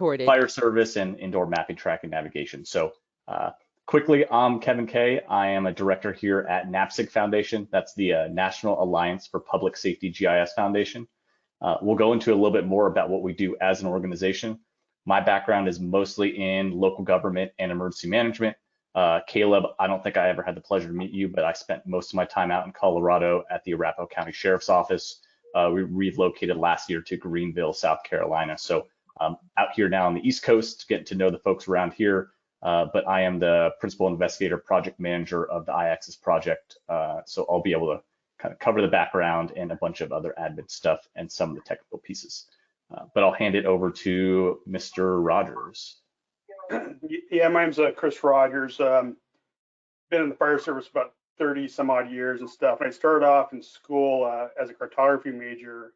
recorded. Fire service and indoor mapping, tracking, navigation. So quickly, I'm Kevin Kay. I am a director here at NAPSG Foundation. That's the National Alliance for Public Safety GIS Foundation. We'll go into a little bit more about what we do as an organization. My background is mostly in local government and emergency management. Caleb, I don't think I ever had the pleasure to meet you, but I spent most of my time out in Colorado at the Arapahoe County Sheriff's Office. We relocated last year to Greenville, South Carolina. So out here now on the East Coast, getting to know the folks around here. But I am the principal investigator project manager of the ISFSI project. So I'll be able to kind of cover the background and a bunch of other admin stuff and some of the technical pieces. But I'll hand it over to Mr. Rogers. Yeah, my name's Chris Rogers. Been in the fire service about 30 some odd years and stuff. I started off in school as a cartography major,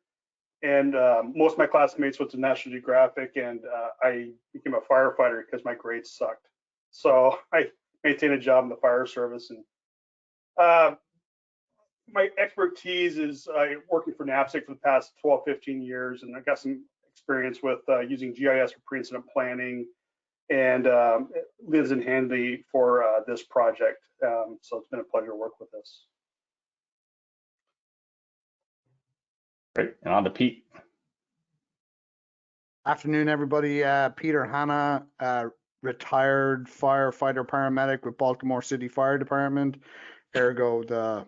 and most of my classmates went to National Geographic, and I became a firefighter because my grades sucked. So I maintained a job in the fire service, and my expertise is working for NAPSG for the past 12, 15 years, and I got some experience with using GIS for pre-incident planning, and it lives in handy for this project. So it's been a pleasure to work with this. Great, and on to Pete. Afternoon, everybody. Peter Hanna, retired firefighter paramedic with Baltimore City Fire Department, ergo the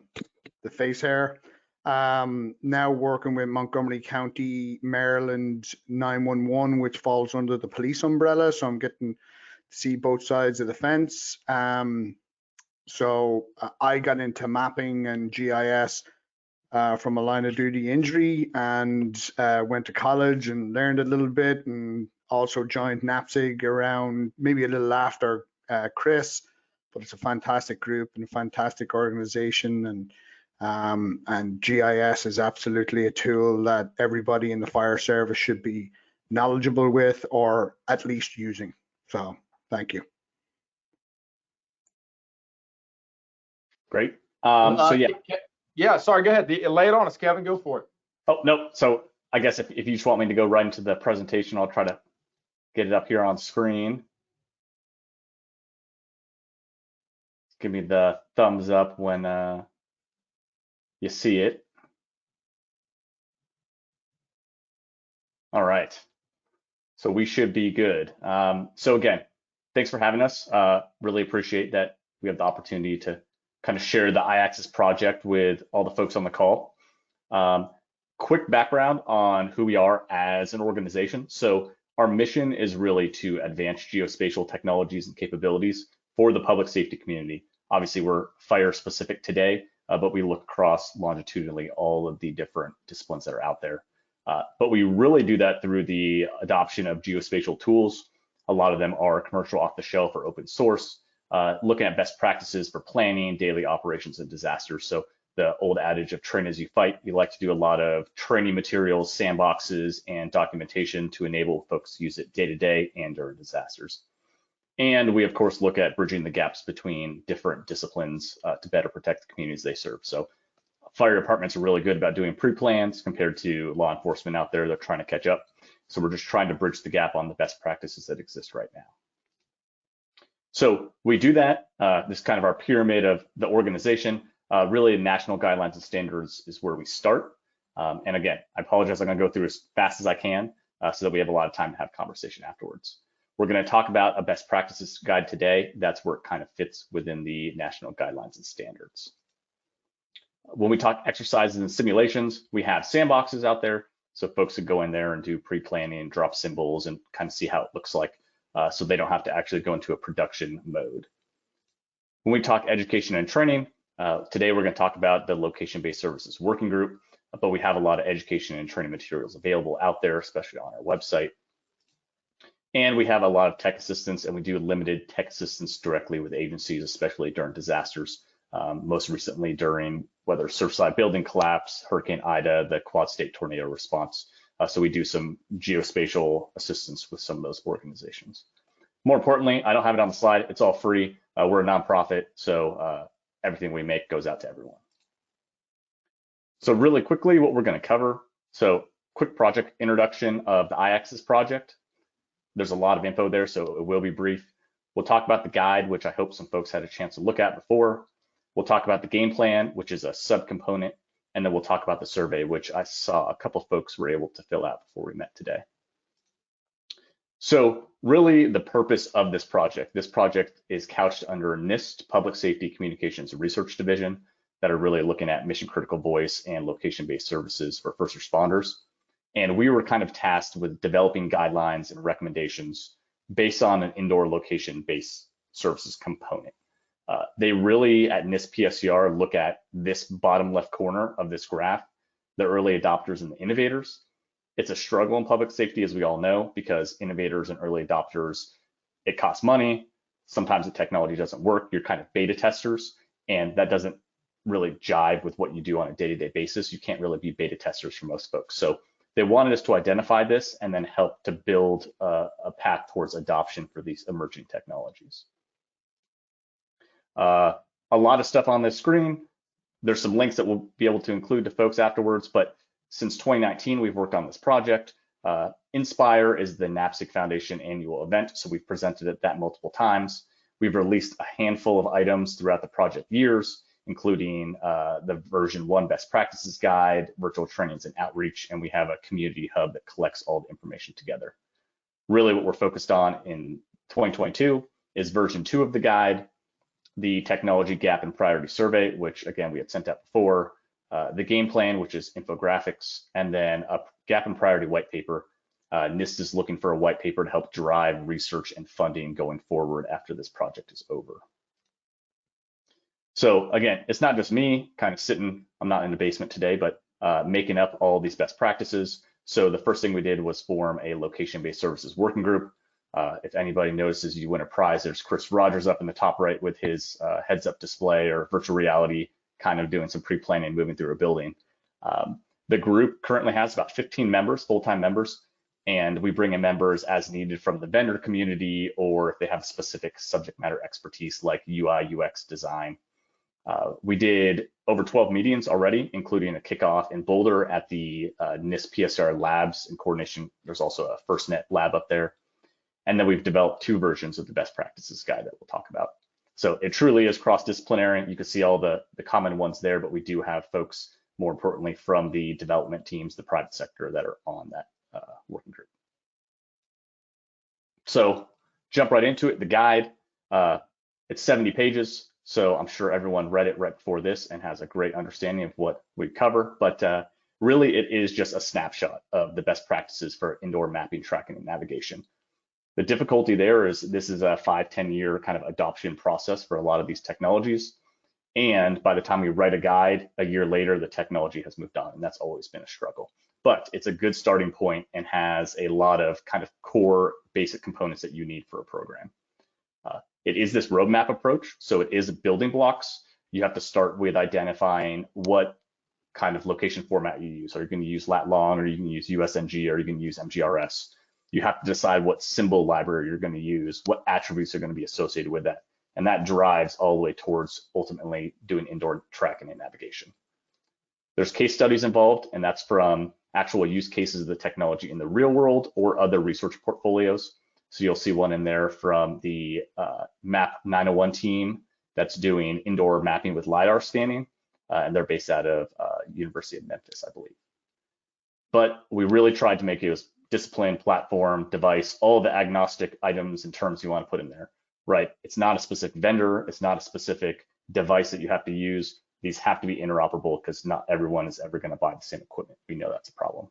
face hair. Now working with Montgomery County, Maryland 911, which falls under the police umbrella. So I'm getting to see both sides of the fence. So I got into mapping and GIS from a line of duty injury, and went to college and learned a little bit, and also joined NAPSG around maybe a little after Chris. But it's a fantastic group and a fantastic organization, and GIS is absolutely a tool that everybody in the fire service should be knowledgeable with, or at least using. So thank you. Great. So yeah, sorry, go ahead. Lay it on us, Kevin, go for it. Oh, no, so I guess if you just want me to go right into the presentation, I'll try to get it up here on screen. Give me the thumbs up when you see it. All right, so we should be good. So again, thanks for having us. Really appreciate that we have the opportunity to kind of share the ISFSI project with all the folks on the call. Quick background on who we are as an organization. So our mission is really to advance geospatial technologies and capabilities for the public safety community. Obviously, we're fire specific today, but we look across longitudinally all of the different disciplines that are out there. But we really do that through the adoption of geospatial tools. A lot of them are commercial, off the shelf, or open source, looking at best practices for planning, daily operations, and disasters. So the old adage of train as you fight, we like to do a lot of training materials, sandboxes, and documentation to enable folks to use it day to day and during disasters. And we, of course, look at bridging the gaps between different disciplines to better protect the communities they serve. So fire departments are really good about doing pre-plans compared to law enforcement out there. They're trying to catch up. So we're just trying to bridge the gap on the best practices that exist right now. So we do that. This is kind of our pyramid of the organization. Really, national guidelines and standards is where we start. And again, I apologize, I'm going to go through as fast as I can so that we have a lot of time to have conversation afterwards. We're going to talk about a best practices guide today. That's where it kind of fits within the national guidelines and standards. When we talk exercises and simulations, we have sandboxes out there. So folks could go in there and do pre-planning, drop symbols, and kind of see how it looks like so they don't have to actually go into a production mode. When we talk education and training, today we're going to talk about the location-based services working group, but we have a lot of education and training materials available out there, especially on our website. And we have a lot of tech assistance, and we do limited tech assistance directly with agencies, especially during disasters. Most recently during whether Surfside building collapse, Hurricane Ida, the Quad State tornado response. So we do some geospatial assistance with some of those organizations. More importantly, I don't have it on the slide. It's all free. We're a nonprofit, so everything we make goes out to everyone. So really quickly, what we're going to cover. So quick project introduction of the ISFSI project. there's a lot of info there, so it will be brief. We'll talk about the guide, which I hope some folks had a chance to look at before. We'll talk about the game plan, which is a subcomponent, and then we'll talk about the survey, which I saw a couple folks were able to fill out before we met today. So really the purpose of this project is couched under NIST Public Safety Communications and Research Division that are really looking at mission critical voice and location-based services for first responders. And we were kind of tasked with developing guidelines and recommendations based on an indoor location-based services component. They really, at NIST PSCR, look at this bottom left corner of this graph, the early adopters and the innovators. It's a struggle in public safety, as we all know, because innovators and early adopters, it costs money. Sometimes the technology doesn't work. You're kind of beta testers, and that doesn't really jive with what you do on a day-to-day basis. You can't really be beta testers for most folks. So they wanted us to identify this and then help to build a path towards adoption for these emerging technologies. A lot of stuff on this screen. There's some links that we'll be able to include to folks afterwards, but since 2019, we've worked on this project. Inspire is the NAPSG Foundation annual event, so we've presented at that multiple times. We've released a handful of items throughout the project years, including the version 1 best practices guide, virtual trainings and outreach, and we have a community hub that collects all the information together. Really what we're focused on in 2022 is version 2 of the guide, the technology gap and priority survey, which again, we had sent out before, the game plan, which is infographics, and then a gap and priority white paper. NIST is looking for a white paper to help drive research and funding going forward after this project is over. So again, it's not just me kind of sitting, I'm not in the basement today, but making up all these best practices. So the first thing we did was form a location-based services working group. If anybody notices you win a prize, there's Chris Rogers up in the top right with his heads-up display or virtual reality, kind of doing some pre-planning, moving through a building. The group currently has about 15 members, full-time members, and we bring in members as needed from the vendor community, or if they have specific subject matter expertise like UI, UX design. We did over 12 meetings already, including a kickoff in Boulder at the NIST PSCR labs in coordination. There's also a FirstNet lab up there. And then we've developed 2 versions of the best practices guide that we'll talk about. So it truly is cross-disciplinary. You can see all the common ones there, but we do have folks, more importantly, from the development teams, the private sector that are on that working group. So jump right into it. The guide, it's 70 pages. So I'm sure everyone read it right before this and has a great understanding of what we cover, but really it is just a snapshot of the best practices for indoor mapping, tracking, and navigation. The difficulty there is this is a 5-10 year kind of adoption process for a lot of these technologies. And by the time we write a guide, a year later, the technology has moved on, and that's always been a struggle. But it's a good starting point and has a lot of kind of core basic components that you need for a program. It is this roadmap approach, so it is building blocks. You have to start with identifying what kind of location format you use. Are you going to use lat long, or you can use USNG, or you can use MGRS? You have to decide what symbol library you're going to use, what attributes are going to be associated with that. And that drives all the way towards ultimately doing indoor tracking and navigation. There's case studies involved, and that's from actual use cases of the technology in the real world or other research portfolios. So you'll see one in there from the MAP 901 team that's doing indoor mapping with LiDAR scanning, and they're based out of University of Memphis, I believe. But we really tried to make it as discipline, platform, device, all the agnostic items and terms you want to put in there, right? It's not a specific vendor. It's not a specific device that you have to use. These have to be interoperable because not everyone is ever going to buy the same equipment. We know that's a problem.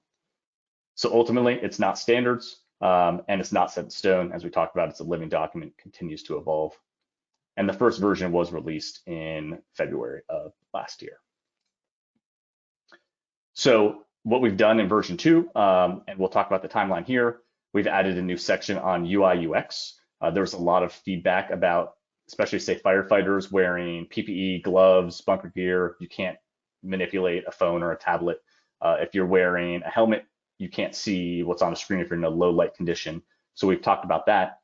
So ultimately, it's not standards and it's not set in stone. As we talked about, it's a living document, continues to evolve. And the first version was released in February of last year. So what we've done in version 2, and we'll talk about the timeline here, we've added a new section on UI UX. There's a lot of feedback about, especially say firefighters wearing PPE, gloves, bunker gear. You can't manipulate a phone or a tablet. If you're wearing a helmet, you can't see what's on the screen if you're in a low light condition. So we've talked about that.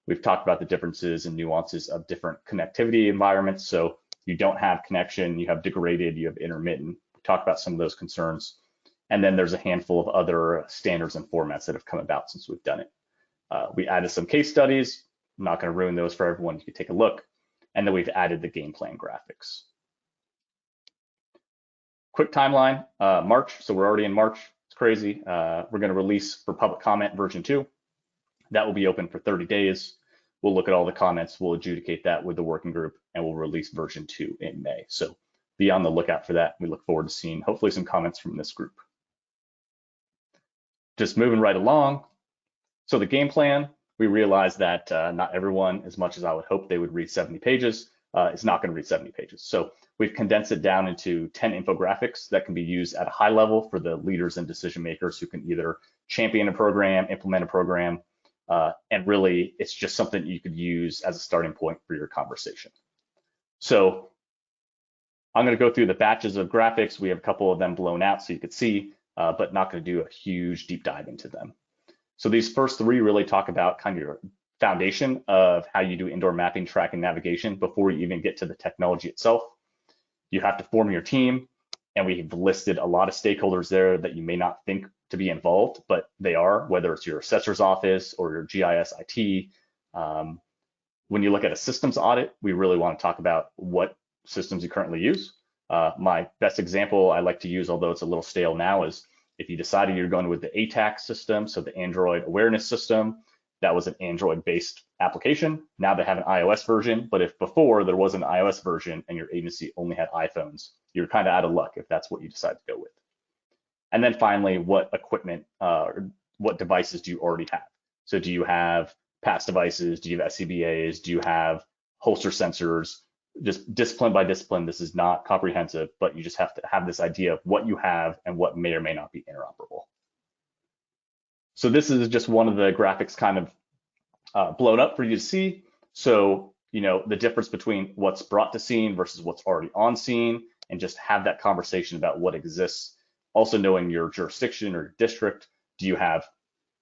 We've talked about the differences and nuances of different connectivity environments. So you don't have connection, you have degraded, you have intermittent. We talked about some of those concerns. And then there's a handful of other standards and formats that have come about since we've done it. We added some case studies. I'm not going to ruin those for everyone. You can take a look. And then we've added the game plan graphics. Quick timeline, March. So we're already in March. It's crazy. We're going to release for public comment version 2. That will be open for 30 days. We'll look at all the comments. We'll adjudicate that with the working group, and we'll release version 2 in May. So be on the lookout for that. We look forward to seeing hopefully some comments from this group. Just moving right along. So the game plan, we realized that not everyone, as much as I would hope they would read 70 pages, is not going to read 70 pages. So we've condensed it down into 10 infographics that can be used at a high level for the leaders and decision makers who can either champion a program, implement a program, and really it's just something you could use as a starting point for your conversation. So I'm going to go through the batches of graphics. We have a couple of them blown out so you could see, but not going to do a huge deep dive into them. So these first 3 really talk about kind of your foundation of how you do indoor mapping, tracking, navigation before you even get to the technology itself. You have to form your team, and we've listed a lot of stakeholders there that you may not think to be involved, but they are, whether it's your assessor's office or your GIS IT. When you look at a systems audit, we really want to talk about what systems you currently use. My best example I like to use, although it's a little stale now, is if you decided you're going with the ATAC system, so the Android awareness system, that was an Android-based application. Now they have an iOS version, but if before there was an iOS version and your agency only had iPhones, you're kind of out of luck if that's what you decide to go with. And then finally, what equipment, what devices do you already have? So do you have PASS devices? Do you have SCBAs? Do you have holster sensors? Just discipline by discipline, this is not comprehensive, but you just have to have this idea of what you have and what may or may not be interoperable. So this is just one of the graphics kind of blown up for you to see. So, you know, the difference between what's brought to scene versus what's already on scene, and just have that conversation about what exists. Also knowing your jurisdiction or district. Do you have,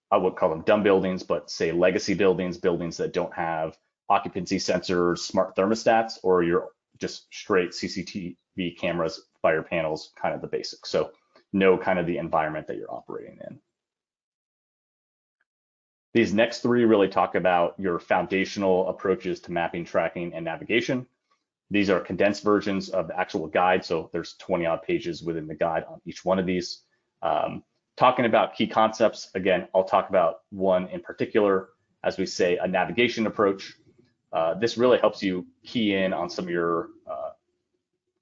I would call them dumb buildings, but say legacy buildings, buildings that don't have occupancy sensors, smart thermostats, or you're just straight CCTV cameras, fire panels, kind of the basics. So know kind of the environment that you're operating in. These next 3 really talk about your foundational approaches to mapping, tracking, and navigation. These are condensed versions of the actual guide. So there's 20 odd pages within the guide on each one of these. Talking about key concepts, again, I'll talk about one in particular, as we say, a navigation approach. This really helps you key in on some of your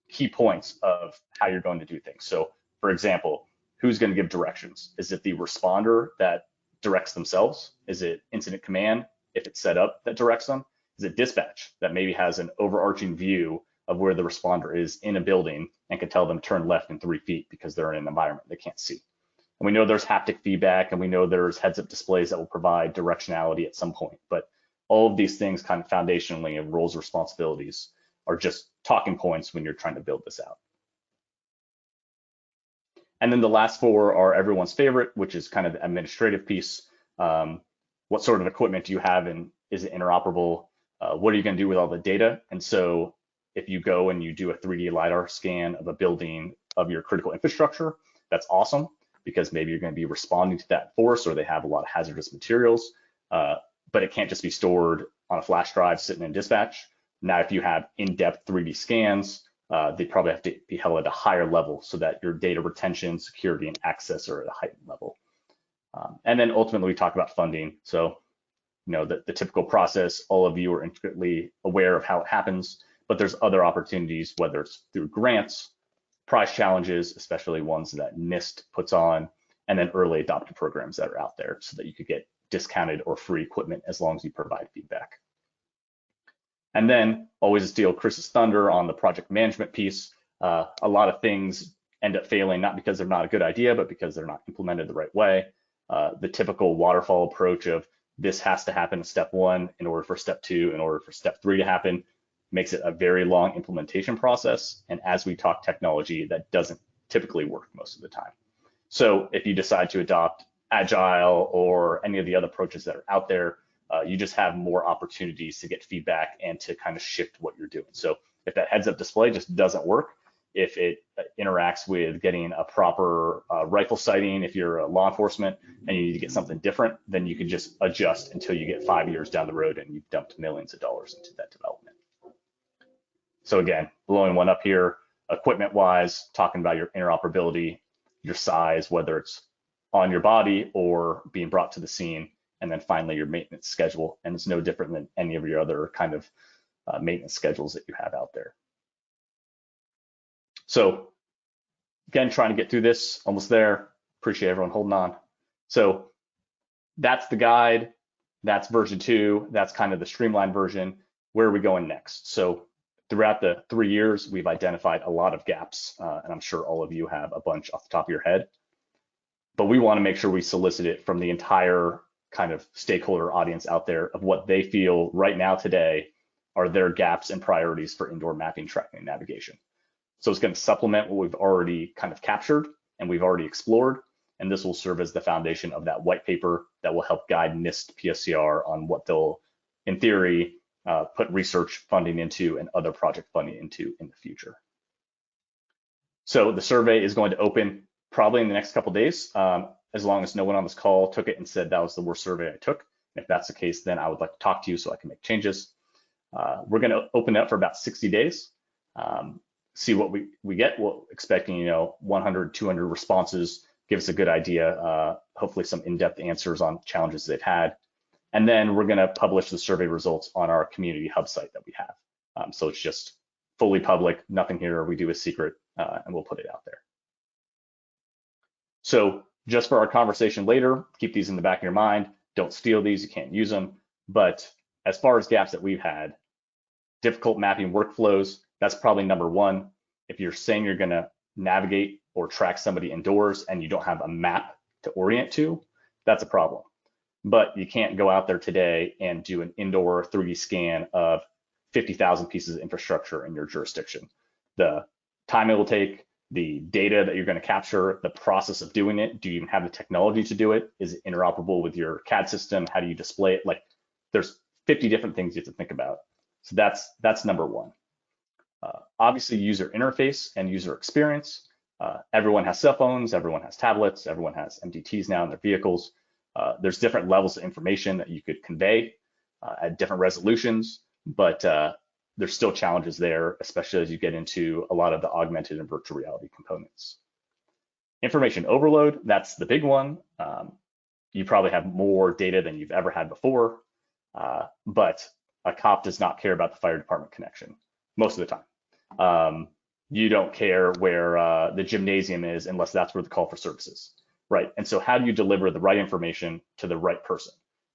key points of how you're going to do things. So for example, who's going to give directions? Is it the responder that directs themselves? Is it incident command, if it's set up, that directs them? Is it dispatch that maybe has an overarching view of where the responder is in a building and can tell them turn left in 3 feet because they're in an environment they can't see? And we know there's haptic feedback, and we know there's heads-up displays that will provide directionality at some point, but all of these things kind of foundationally and roles, responsibilities are just talking points when you're trying to build this out. And then the last 4 are everyone's favorite, which is kind of the administrative piece. What sort of equipment do you have, and is it interoperable? What are you going to do with all the data? And so if you go and you do a 3D LiDAR scan of a building of your critical infrastructure, that's awesome, because maybe you're going to be responding to that force, or they have a lot of hazardous materials, but it can't just be stored on a flash drive sitting in dispatch. Now, if you have in-depth 3D scans, they probably have to be held at a higher level so that your data retention, security, and access are at a heightened level. And then ultimately we talk about funding. So, you know, the typical process, all of you are intricately aware of how it happens, but there's other opportunities, whether it's through grants, prize challenges, especially ones that NIST puts on, and then early adopter programs that are out there so that you could get discounted or free equipment as long as you provide feedback. And then always to steal Chris's thunder on the project management piece, a lot of things end up failing, not because they're not a good idea, but because they're not implemented the right way. The typical waterfall approach of this has to happen in step 1 in order for step 2, in order for step 3 to happen, makes it a very long implementation process. And as we talk technology, that doesn't typically work most of the time. So if you decide to adopt Agile or any of the other approaches that are out there, you just have more opportunities to get feedback and to kind of shift what you're doing. So if that heads-up display just doesn't work, if it interacts with getting a proper rifle sighting. If you're a law enforcement and you need to get something different, then you can just adjust until you get 5 years down the road and you've dumped millions of dollars into that development. So again, blowing one up here, equipment wise, talking about your interoperability, your size, whether it's on your body or being brought to the scene, and then finally your maintenance schedule. And it's no different than any of your other kind of maintenance schedules that you have out there. So again, trying to get through this, almost there. Appreciate everyone holding on. So that's the guide. That's version 2. That's kind of the streamlined version. Where are we going next? So throughout the 3 years, we've identified a lot of gaps, and I'm sure all of you have a bunch off the top of your head. But we want to make sure we solicit it from the entire kind of stakeholder audience out there of what they feel right now today are their gaps and priorities for indoor mapping, tracking, and navigation. So it's going to supplement what we've already kind of captured and we've already explored, and this will serve as the foundation of that white paper that will help guide NIST PSCR on what they'll, in theory, put research funding into and other project funding into in the future. So the survey is going to open probably in the next couple of days, as long as no one on this call took it and said that was the worst survey I took. If that's the case, then I would like to talk to you so I can make changes. We're going to open it up for about 60 days. See what we get. We're expecting, 100, 200 responses, give us a good idea, hopefully some in-depth answers on challenges they've had. And then we're going to publish the survey results on our community hub site that we have. So it's just fully public, nothing here we do is secret, and we'll put it out there. So just for our conversation later, keep these in the back of your mind. Don't steal these, you can't use them. But as far as gaps that we've had, difficult mapping workflows, that's probably number 1. If you're saying you're going to navigate or track somebody indoors and you don't have a map to orient to, that's a problem. But you can't go out there today and do an indoor 3D scan of 50,000 pieces of infrastructure in your jurisdiction. The time it will take, the data that you're going to capture, the process of doing it, do you even have the technology to do it? Is it interoperable with your CAD system? How do you display it? Like, there's 50 different things you have to think about. So that's number 1. Obviously, user interface and user experience. Everyone has cell phones, everyone has tablets, everyone has MDTs now in their vehicles. There's different levels of information that you could convey at different resolutions, but there's still challenges there, especially as you get into a lot of the augmented and virtual reality components. Information overload, that's the big one. You probably have more data than you've ever had before, but a cop does not care about the fire department connection most of the time. You don't care where the gymnasium is unless that's where the call for service is, right? And so how do you deliver the right information to the right person?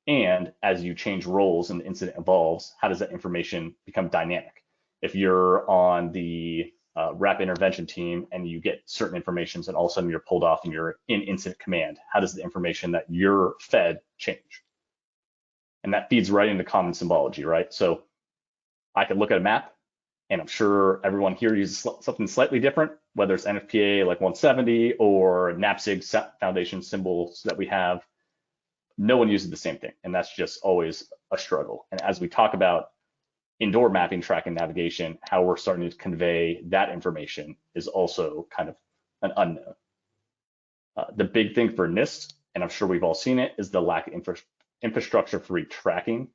And as you change roles and the incident evolves, how does that information become dynamic? If you're on the rapid intervention team and you get certain information and all of a sudden you're pulled off and you're in incident command, how does the information that you're fed change? And that feeds right into common symbology, right? So I could look at a map, and I'm sure everyone here uses something slightly different, whether it's NFPA like 170 or NAPSG Foundation symbols that we have. No one uses the same thing, and that's just always a struggle. And as we talk about indoor mapping, tracking, navigation, how we're starting to convey that information is also kind of an unknown. The big thing for NIST, and I'm sure we've all seen it, is the lack of infrastructure-free tracking.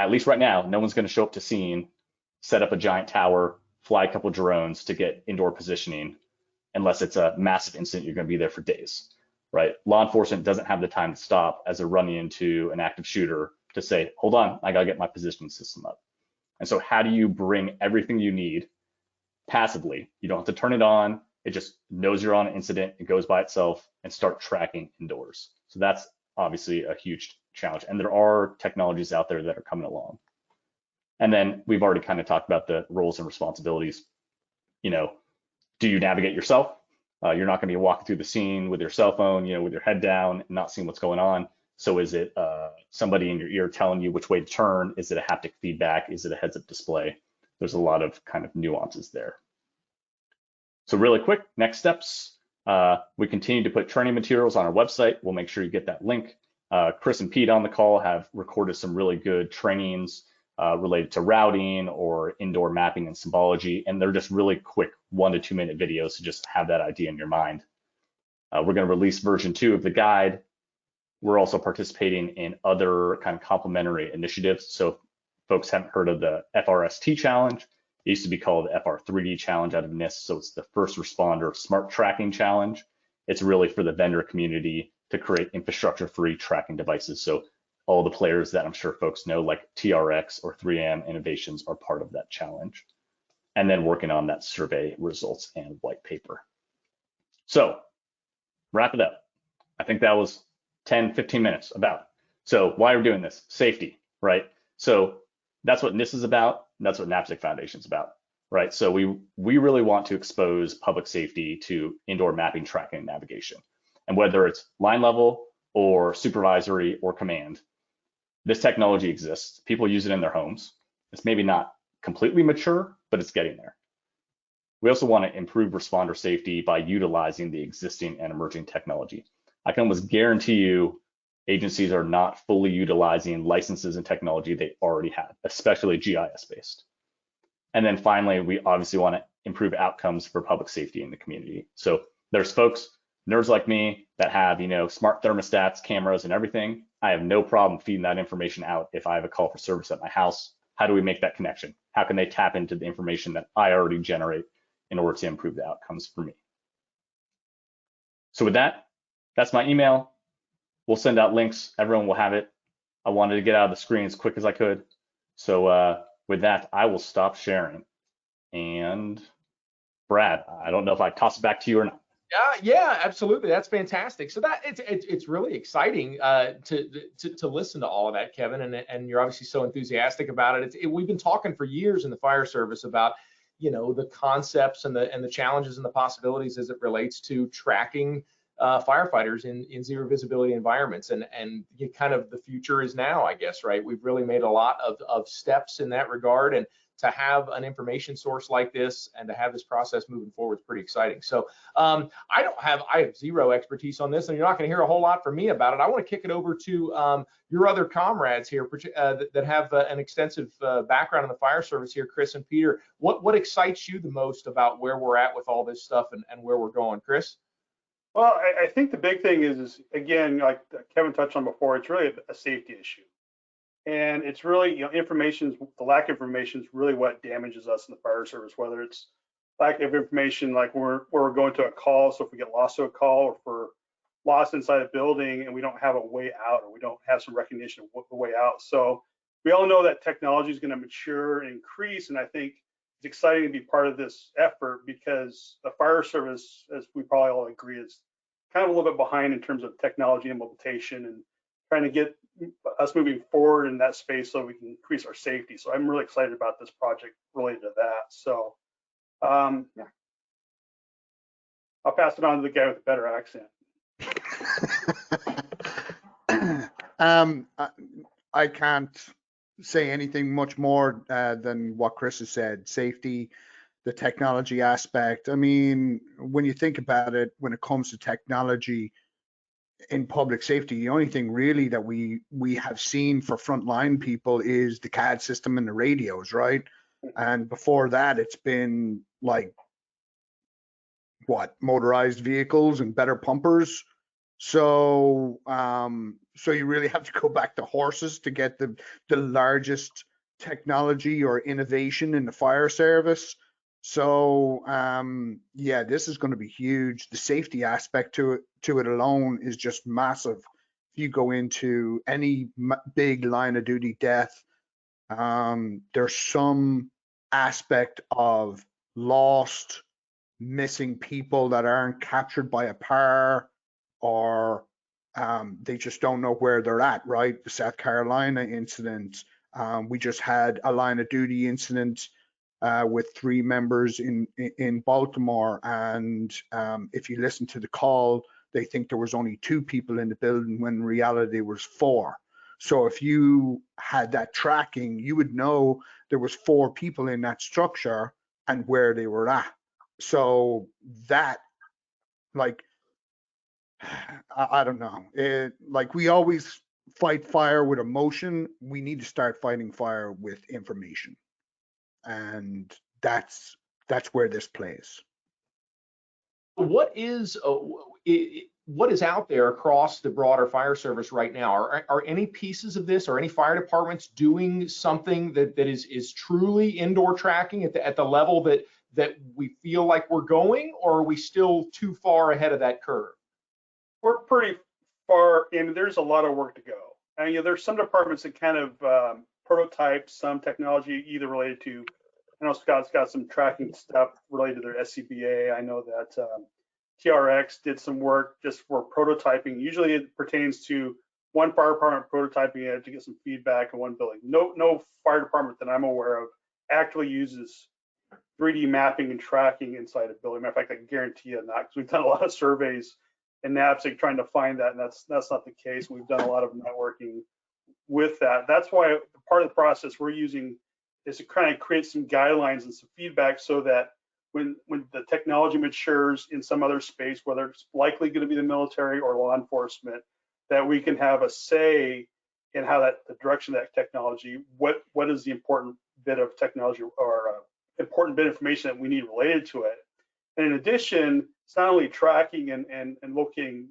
At least right now, no one's going to show up to scene, set up a giant tower, fly a couple drones to get indoor positioning, unless it's a massive incident you're going to be there for days, right? Law enforcement doesn't have the time to stop as they're running into an active shooter to say, hold on, I got to get my positioning system up. And so how do you bring everything you need passively? You don't have to turn it on. It just knows you're on an incident. It goes by itself and start tracking indoors. So that's obviously a huge challenge. And there are technologies out there that are coming along. And then we've already kind of talked about the roles and responsibilities. Do you navigate yourself? You're not going to be walking through the scene with your cell phone, with your head down and not seeing what's going on. So is it somebody in your ear telling you which way to turn? Is it a haptic feedback? Is it a heads-up display? There's a lot of kind of nuances there. So really quick, next steps. We continue to put training materials on our website. We'll make sure you get that link. Chris and Pete on the call have recorded some really good trainings related to routing or indoor mapping and symbology. And they're just really quick 1 to 2 minute videos to just have that idea in your mind. We're going to release version 2 of the guide. We're also participating in other kind of complementary initiatives. So if folks haven't heard of the FRST challenge, it used to be called the FR3D challenge out of NIST. So it's the First Responder Smart Tracking Challenge. It's really for the vendor community to create infrastructure-free tracking devices. So all the players that I'm sure folks know, like TRX or 3M Innovations, are part of that challenge. And then working on that survey results and white paper. So wrap it up. I think that was 10, 15 minutes about. So why are we doing this? Safety, right? So that's what NIST is about. And that's what NAPSG Foundation is about, right? So we really want to expose public safety to indoor mapping, tracking, and navigation. And whether it's line level or supervisory or command, this technology exists. People use it in their homes. It's maybe not completely mature, but it's getting there. We also want to improve responder safety by utilizing the existing and emerging technology. I can almost guarantee you agencies are not fully utilizing licenses and technology they already have, especially GIS based. And then finally, we obviously want to improve outcomes for public safety in the community. So there's folks, nerds like me, that have, smart thermostats, cameras, and everything. I have no problem feeding that information out if I have a call for service at my house. How do we make that connection? How can they tap into the information that I already generate in order to improve the outcomes for me? So with that, that's my email. We'll send out links. Everyone will have it. I wanted to get out of the screen as quick as I could. So with that, I will stop sharing. And Brad, I don't know if I toss it back to you or not. Yeah, absolutely. That's fantastic. So that it's really exciting to listen to all of that, Kevin, and you're obviously so enthusiastic about it. We've been talking for years in the fire service about the concepts and the challenges and the possibilities as it relates to tracking firefighters in zero visibility environments, and kind of the future is now, I guess, right? We've really made a lot of steps in that regard, and to have an information source like this and to have this process moving forward is pretty exciting. So I have zero expertise on this, and you're not going to hear a whole lot from me about it. I want to kick it over to your other comrades here that have an extensive background in the fire service here, Chris and Peter. What excites you the most about where we're at with all this stuff and where we're going, Chris? Well, I think the big thing is again, like Kevin touched on before, it's really a safety issue. And it's really, the lack of information is really what damages us in the fire service, whether it's lack of information, like where we're going to a call. So if we get lost to a call, or if we're lost inside a building and we don't have a way out, or we don't have some recognition of the way out. So we all know that technology is going to mature and increase. And I think it's exciting to be part of this effort, because the fire service, as we probably all agree, is kind of a little bit behind in terms of technology implementation and trying to get us moving forward in that space so we can increase our safety. So I'm really excited about this project related to that. So yeah, I'll pass it on to the guy with the better accent. I can't say anything much more than what Chris has said. Safety, the technology aspect. I mean, when you think about it, when it comes to technology in public safety, the only thing really that we have seen for frontline people is the CAD system and the radios, right? And before that, it's been like motorized vehicles and better pumpers. So so you really have to go back to horses to get the largest technology or innovation in the fire service. So yeah, this is going to be huge. The safety aspect to it alone is just massive. If you go into any big line of duty death, there's some aspect of lost, missing people that aren't captured by a par, or they just don't know where they're at, right? The South Carolina incident, we just had a line of duty incident with 3 members in Baltimore, and if you listen to the call, they think there was only 2 people in the building when in reality there was 4. So if you had that tracking, you would know there was 4 people in that structure and where they were at. So that, like, I don't know, like we always fight fire with emotion. We need to start fighting fire with information, and that's where this plays. What is out there across the broader fire service right now? Are any pieces of this, or any fire departments doing something that is truly indoor tracking at the level that we feel like we're going, or are we still too far ahead of that curve? We're pretty far in. There's a lot of work to go. And there's some departments that kind of prototype some technology, either related to, I know Scott's got some tracking stuff related to their SCBA. I know that TRX did some work just for prototyping. Usually it pertains to one fire department prototyping it to get some feedback in one building. No fire department that I'm aware of actually uses 3D mapping and tracking inside a building. Matter of fact, I can guarantee you that, because we've done a lot of surveys in NAPSG trying to find that, and that's not the case. We've done a lot of networking with that. That's why part of the process we're using is to kind of create some guidelines and some feedback, so that when the technology matures in some other space, whether it's likely going to be the military or law enforcement, that we can have a say in how the direction of that technology, what is the important bit of technology or important bit of information that we need related to it. And in addition, it's not only tracking and locating,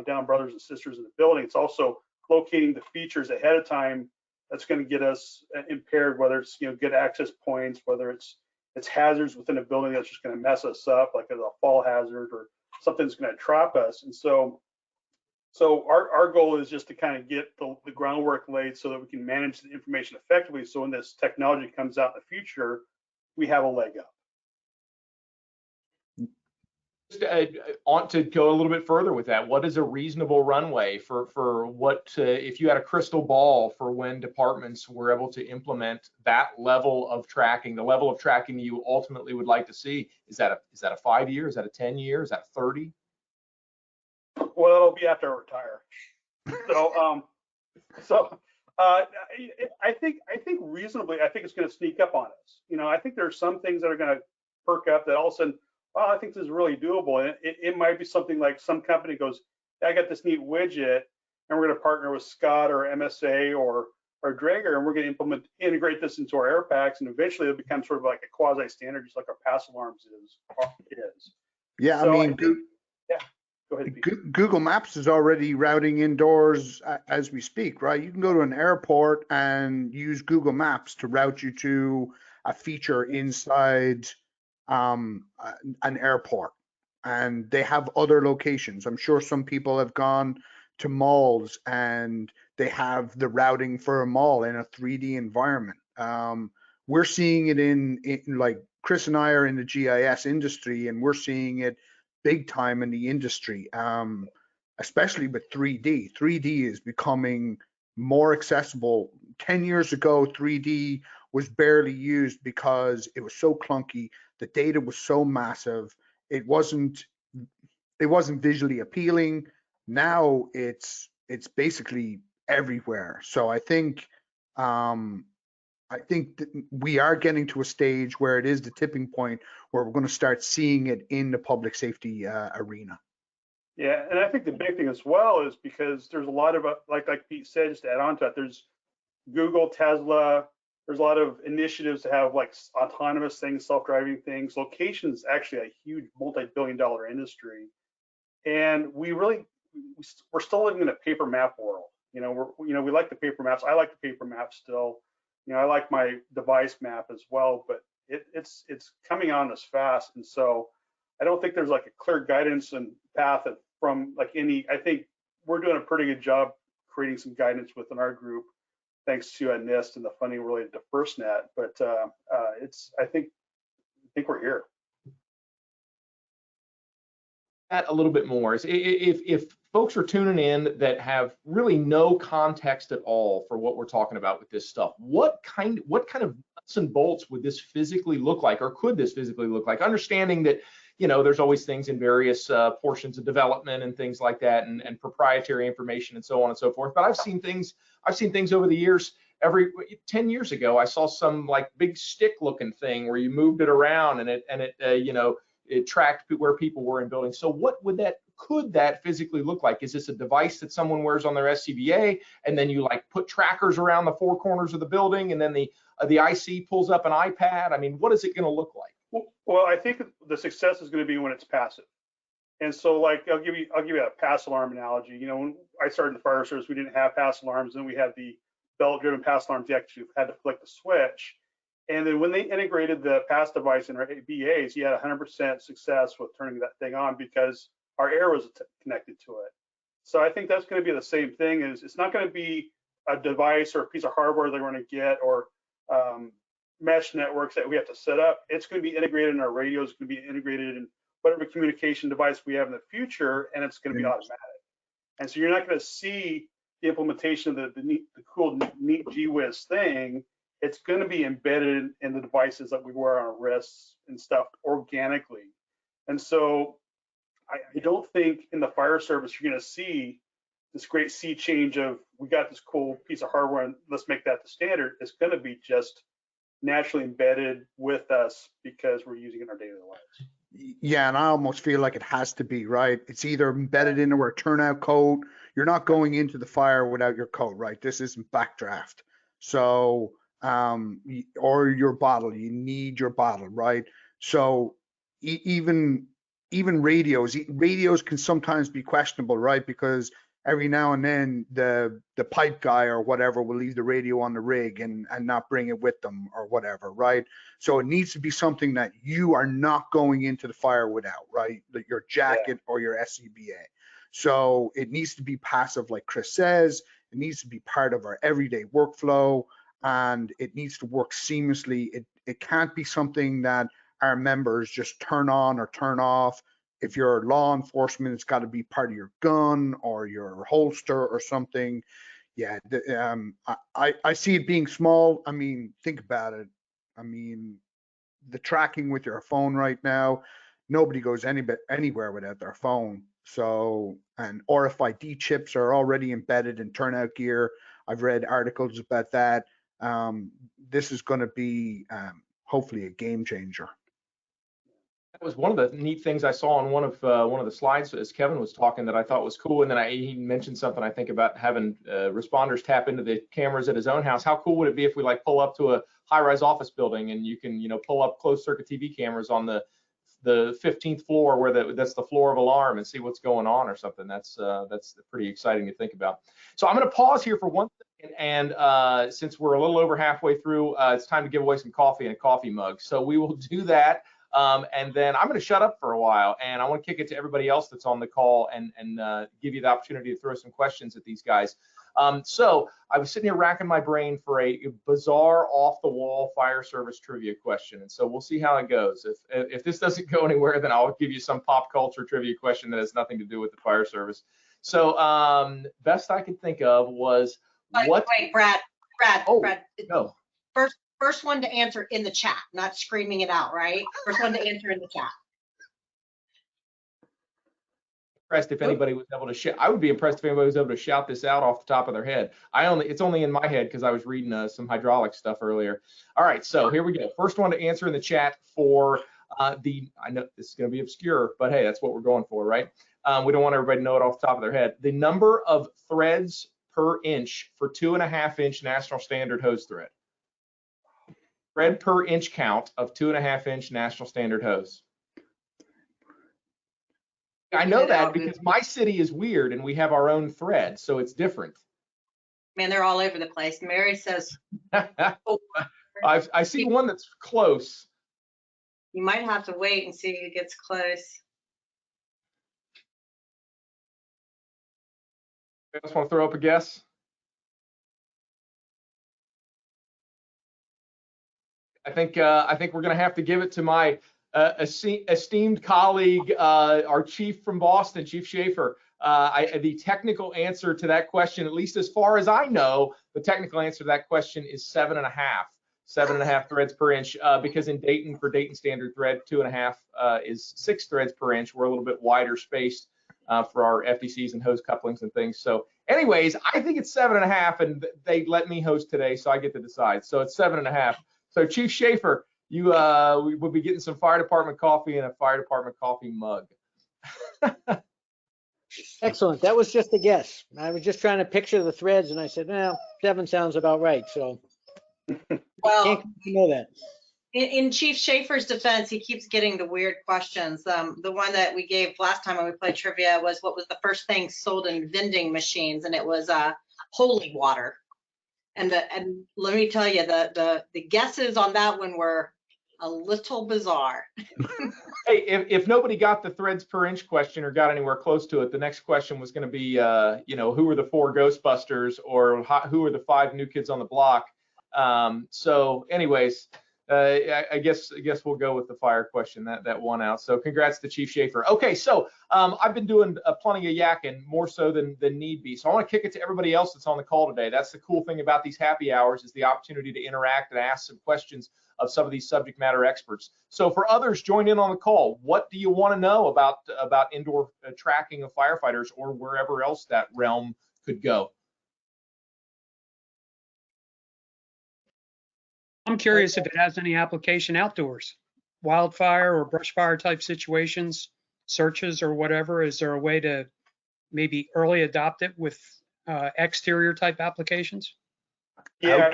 down brothers and sisters in the building, it's also locating the features ahead of time that's going to get us impaired, whether it's good access points, whether it's hazards within a building that's just going to mess us up, like a fall hazard or something that's going to trap us. And so our goal is just to kind of get the groundwork laid so that we can manage the information effectively. So when this technology comes out in the future, we have a leg up. Want to go a little bit further with that. What is a reasonable runway for what, if you had a crystal ball for when departments were able to implement that level of tracking, the level of tracking you ultimately would like to see? Is that a 5 year? Is that a 10 year? Is that 30? Well, it'll be after I retire. I think reasonably, I think it's going to sneak up on us. I think there's some things that are going to perk up that all of a sudden, well, I think this is really doable. And it might be something like some company goes, I got this neat widget, and we're going to partner with Scott or MSA or Draeger, and we're going to integrate this into our air packs, and eventually it'll become sort of like a quasi standard, just like our pass alarms is. Yeah, so I mean, yeah. Go ahead, Google Maps is already routing indoors as we speak, right? You can go to an airport and use Google Maps to route you to a feature inside an airport, and they have other locations. I'm sure some people have gone to malls and they have the routing for a mall in a 3D environment. We're seeing it in like Chris and I are in the GIS industry, and we're seeing it big time in the industry, especially with 3D. 3D is becoming more accessible. 10 years ago, 3D was barely used because it was so clunky. The data was so massive. It wasn't visually appealing. Now it's basically everywhere. So I think that we are getting to a stage where it is the tipping point where we're going to start seeing it in the public safety arena. Yeah, and I think the big thing as well is because there's a lot of, like Pete said, just to add on to that, there's Google, Tesla, there's a lot of initiatives to have like autonomous things, self-driving things. Location is actually a huge multi-billion-dollar industry, and we're still living in a paper map world. We like the paper maps. I like the paper map still. I like my device map as well, but it's coming on us fast, and so I don't think there's like a clear guidance and path from like any. I think we're doing a pretty good job creating some guidance within our group, thanks to NIST and the funding related to FirstNet. But I think we're here. That a little bit more is if folks are tuning in that have really no context at all for what we're talking about with this stuff, what kind of nuts and bolts would this physically look like, or could this physically look like? Understanding that there's always things in various portions of development and things like that, and proprietary information and so on and so forth. But I've seen things over the years. 10 years ago, I saw some like big stick looking thing where you moved it around and it tracked where people were in buildings. So what would that could that physically look like? Is this a device that someone wears on their SCBA, and then you like put trackers around the four corners of the building, and then the IC pulls up an iPad? I mean, what is it going to look like? Well, I think the success is going to be when it's passive. And so, like, I'll give you a pass alarm analogy. You know, when I started in the fire service, we didn't have pass alarms, and we had the belt-driven pass alarms. You actually had to flick the switch. And then when they integrated the pass device in our BAs, you had 100% success with turning that thing on because our air was connected to it. So I think that's going to be the same thing. Is it's not going to be a device or a piece of hardware they're going to get, or mesh networks that we have to set up. It's going to be integrated in our radios. It's going to be integrated in whatever communication device we have in the future, and it's going to be automatic. And so you're not going to see the implementation of the cool, neat GWiz thing. It's going to be embedded in the devices that we wear on our wrists and stuff organically. And so I don't think in the fire service you're going to see this great sea change of, we got this cool piece of hardware and let's make that the standard. It's going to be just naturally embedded with us because we're using it in our daily lives. Yeah, and I almost feel like it has to be, right? It's either embedded into our turnout code. You're not going into the fire without your code, right? This isn't backdraft. So, or your bottle, you need your bottle, right? So even radios can sometimes be questionable, right? Because every now and then the pipe guy or whatever will leave the radio on the rig and not bring it with them or whatever, right? So it needs to be something that you are not going into the fire without, right? Like your jacket or your SCBA. So it needs to be passive, like Chris says. It needs to be part of our everyday workflow, and it needs to work seamlessly. It can't be something that our members just turn on or turn off. If you're law enforcement, it's got to be part of your gun or your holster or something. Yeah, I see it being small. I mean, think about it. I mean, the tracking with your phone right now, nobody goes anywhere without their phone. So, and RFID chips are already embedded in turnout gear. I've read articles about that. This is going to be hopefully a game changer. That was one of the neat things I saw on one of the slides as Kevin was talking that I thought was cool. And then he mentioned something, I think, about having responders tap into the cameras at his own house. How cool would it be if we like pull up to a high-rise office building and you can, pull up closed circuit TV cameras on the 15th floor where that's the floor of alarm and see what's going on or something. That's pretty exciting to think about. So I'm going to pause here for one second, and since we're a little over halfway through, it's time to give away some coffee and a coffee mug. So we will do that. And then I'm going to shut up for a while, and I want to kick it to everybody else that's on the call and give you the opportunity to throw some questions at these guys. So I was sitting here racking my brain for a bizarre off-the-wall fire service trivia question, and so we'll see how it goes. If this doesn't go anywhere, then I'll give you some pop culture trivia question that has nothing to do with the fire service. So best I could think of was what? Wait, Brad. Oh, Brad. No. First one to answer in the chat, not screaming it out, right? First one to answer in the chat. Impressed if anybody was able to shout. I would be impressed if anybody was able to shout this out off the top of their head. It's only in my head because I was reading some hydraulic stuff earlier. All right, so here we go. First one to answer in the chat for I know this is going to be obscure, but hey, that's what we're going for, right? We don't want everybody to know it off the top of their head. The number of threads per inch for 2.5-inch national standard hose thread. Thread per inch count of 2.5-inch national standard hose. I know that because my city is weird and we have our own thread, so it's different. Man, they're all over the place. Mary says, I see one that's close. you might have to wait and see who gets close. You guys want to throw up a guess? I think we're going to have to give it to my esteemed colleague, our chief from Boston, Chief Schaefer. The technical answer to that question, at least as far as I know, the technical answer to that question is 7.5. 7.5 threads per inch, because in Dayton, for Dayton standard thread, 2.5 is 6 threads per inch. We're a little bit wider spaced for our FDCs and hose couplings and things. So anyways, I think it's 7.5, and they let me host today, so I get to decide. So it's 7.5. So Chief Schaefer, you we will be getting some fire department coffee and a fire department coffee mug. Excellent. That was just a guess. I was just trying to picture the threads and I said, well, 7 sounds about right. So Well, can't know that. in Chief Schaefer's defense, he keeps getting the weird questions. The one that we gave last time when we played trivia was, what was the first thing sold in vending machines? And it was holy water. And let me tell you, the guesses on that one were a little bizarre. Hey, if nobody got the threads per inch question or got anywhere close to it, the next question was going to be, who are the 4 Ghostbusters, or who are the 5 New Kids on the Block? So anyways, I guess we'll go with the fire question, that won out. So congrats to Chief Schaefer. Okay, so I've been doing plenty of yakking, more so than need be. So I want to kick it to everybody else that's on the call today. That's the cool thing about these happy hours, is the opportunity to interact and ask some questions of some of these subject matter experts. So for others joined in on the call, what do you want to know about indoor tracking of firefighters, or wherever else that realm could go? I'm curious if it has any application outdoors, wildfire or brush fire type situations, searches or whatever. Is there a way to maybe early adopt it with exterior type applications? Yeah,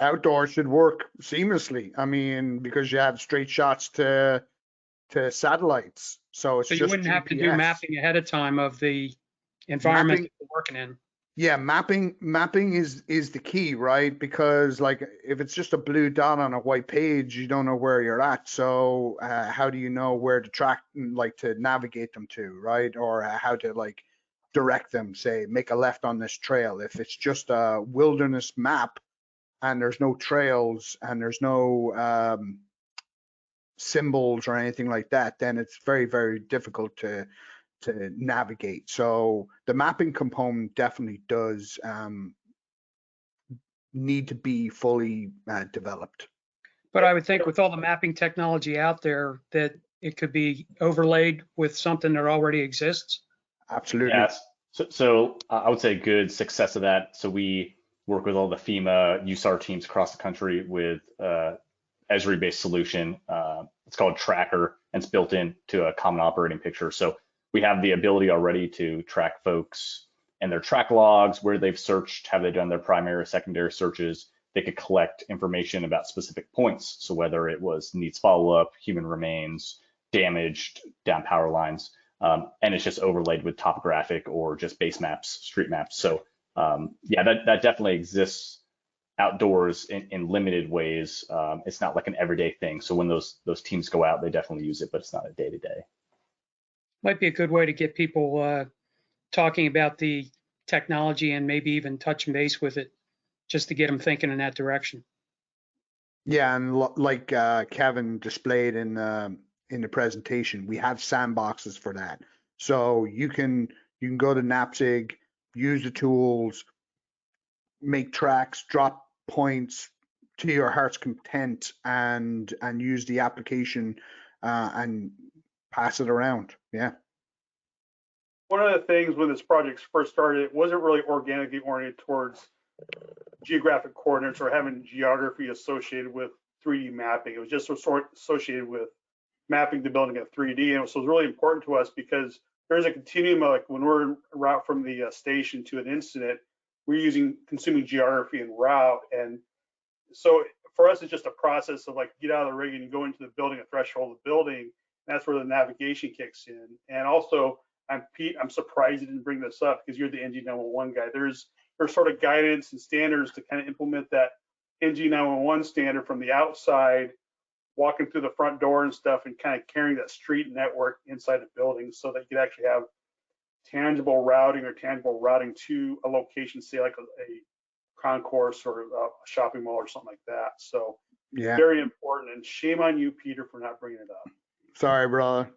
Outdoor should work seamlessly. I mean, because you have straight shots to satellites. So it's So you just wouldn't have to do GPS. mapping ahead of time of the environment that you're working in. Yeah, mapping is the key, right? Because like if it's just a blue dot on a white page, you don't know where you're at. So how do you know where to track, like to navigate them to, right? Or how to like direct them, say, make a left on this trail. If it's just a wilderness map and there's no trails and there's no symbols or anything like that, then it's very, very difficult to navigate. So the mapping component definitely does need to be fully developed. But I would think with all the mapping technology out there that it could be overlaid with something that already exists. Absolutely. Yes. So I would say a good success of that. So we work with all the FEMA USAR teams across the country with Esri-based solution. It's called Tracker, and it's built into a common operating picture. So we have the ability already to track folks and their track logs, where they've searched, have they done their primary or secondary searches. They could collect information about specific points. So whether it was needs follow-up, human remains, damaged, down power lines, and it's just overlaid with topographic or just base maps, street maps. So yeah, that definitely exists outdoors in limited ways. It's not like an everyday thing. So when those teams go out, they definitely use it, but it's not a day-to-day. Might be a good way to get people talking about the technology and maybe even touching base with it, just to get them thinking in that direction. Yeah, and like Kevin displayed in the presentation, we have sandboxes for that. So you can go to NAPSG, use the tools, make tracks, drop points to your heart's content, and use the application and pass it around. Yeah. One of the things when this project first started, it wasn't really organically oriented towards geographic coordinates or having geography associated with 3D mapping. It was just sort of associated with mapping the building at 3D. And so it was really important to us because there's a continuum of, like, when we're en route from the station to an incident, we're consuming geography and route. And so for us, it's just a process of like, get out of the rig and you go into the building, a threshold of the building. That's where the navigation kicks in. And also, Pete, I'm surprised you didn't bring this up because you're the NG911 guy. There's sort of guidance and standards to kind of implement that NG911 standard from the outside, walking through the front door and stuff, and kind of carrying that street network inside the building so that you can actually have tangible routing to a location, say like a concourse or a shopping mall or something like that. So Yeah. very important. And shame on you, Peter, for not bringing it up. Sorry, brother.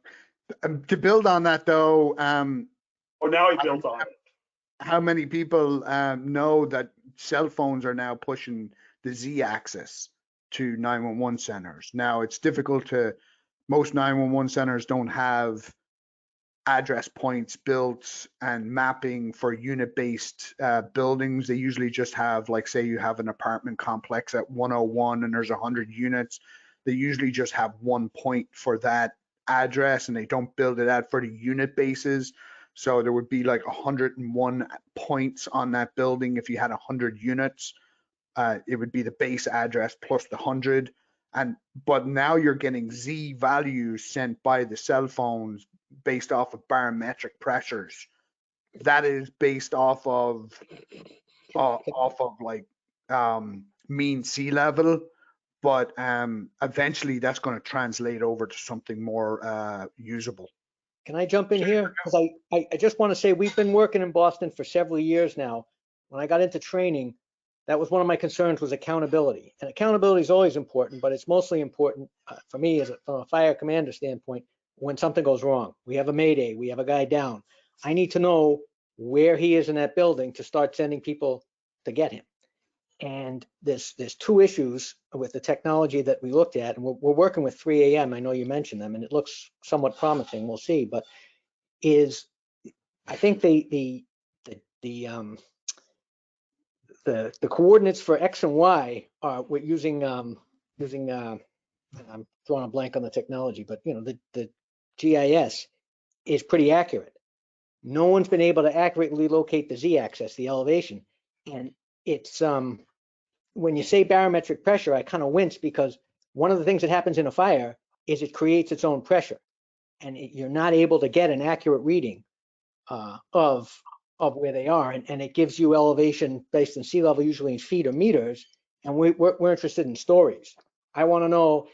To build on that though, Oh, now he built on it. how many people know that cell phones are now pushing the Z-axis to 911 centers? Now it's difficult most 911 centers don't have address points built and mapping for unit-based buildings. They usually just have, like, say you have an apartment complex at 101 and there's 100 units. They usually just have one point for that address and they don't build it out for the unit bases. So there would be like 101 points on that building. If you had 100 units, it would be the base address plus the 100. But now you're getting Z values sent by the cell phones based off of barometric pressures. That is based off of like mean sea level, but eventually that's going to translate over to something more usable. Can I jump in here? Because I just want to say we've been working in Boston for several years now. When I got into training, that was one of my concerns was accountability. And accountability is always important, but it's mostly important for me from a fire commander standpoint when something goes wrong. We have a mayday, we have a guy down. I need to know where he is in that building to start sending people to get him. And there's two issues with the technology that we looked at, and we're working with 3 AM. I know you mentioned them, and it looks somewhat promising. We'll see, but I think the coordinates for X and Y are we're using I'm drawing a blank on the technology, but the GIS is pretty accurate. No one's been able to accurately locate the Z-axis, the elevation, and it's when you say barometric pressure, I kind of wince because one of the things that happens in a fire is it creates its own pressure, and you're not able to get an accurate reading of where they are, and it gives you elevation based on sea level, usually in feet or meters, and we're interested in stories. I want to know,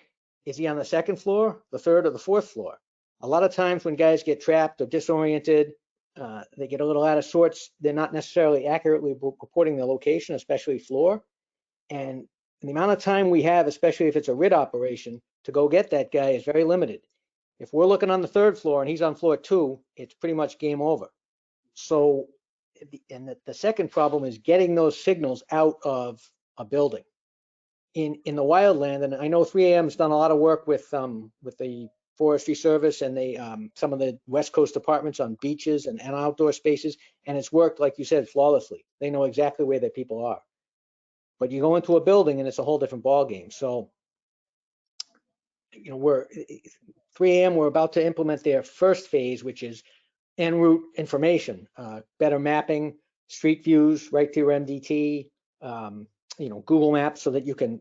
is he on the second floor, the third, or the fourth floor? A lot of times when guys get trapped or disoriented, they get a little out of sorts, they're not necessarily accurately reporting the location, especially floor. And the amount of time we have, especially if it's a RIT operation, to go get that guy is very limited. If we're looking on the third floor and he's on floor 2, it's pretty much game over. So, and the second problem is getting those signals out of a building. In the wildland, and I know 3AM has done a lot of work with the Forestry Service and some of the West Coast departments on beaches and outdoor spaces, and it's worked, like you said, flawlessly. They know exactly where their people are. But you go into a building and it's a whole different ballgame. So, we're 3AM, we're about to implement their first phase, which is en route information, better mapping, street views right to your MDT, Google Maps, so that you can